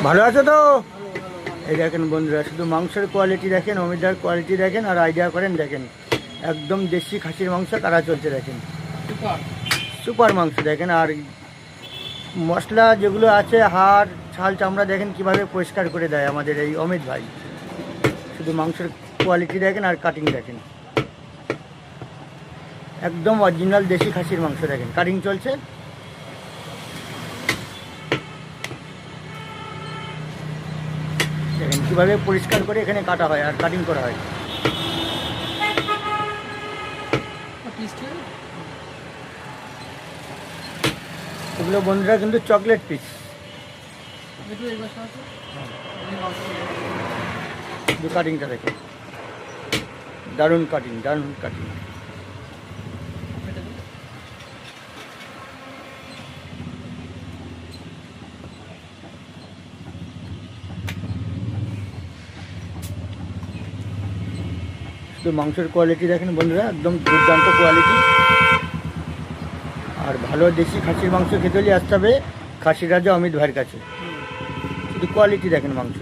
ভালো আছো তো? এই দেখেন বন্ধুরা, শুধু মাংসের কোয়ালিটি দেখেন, অমিতার কোয়ালিটি দেখেন, আর আইডিয়া করেন দেখেন, একদম দেশি খাসির মাংস কারা চলছে দেখেন, সুপার মাংস দেখেন। আর মশলা যেগুলো আছে, হাড় ছাল চামড়া দেখেন কিভাবে পরিষ্কার করে দেয় আমাদের এই অমিত ভাই। শুধু মাংসের কোয়ালিটি দেখেন আর কাটিং দেখেন, একদম অরিজিনাল দেশি খাসির মাংস দেখেন, কাটিং চলছে। দেখেন কীভাবে পরিষ্কার করে এখানে কাটা হয় আর কাটিং করা হয়। এগুলো বন্ধুরা কিন্তু চকলেট পিস, কাটিংটা দেখে দারুণ কাটিং, দারুণ কাটিং। শুধু মাংসের কোয়ালিটি দেখেন বন্ধুরা, একদম দুর্দান্ত কোয়ালিটি। আর ভালো দেশি খাসির মাংস খেতে হলে আসতে হবে খাসির রাজা অমিত ভাইয়ের কাছে। শুধু কোয়ালিটি দেখেন মাংস।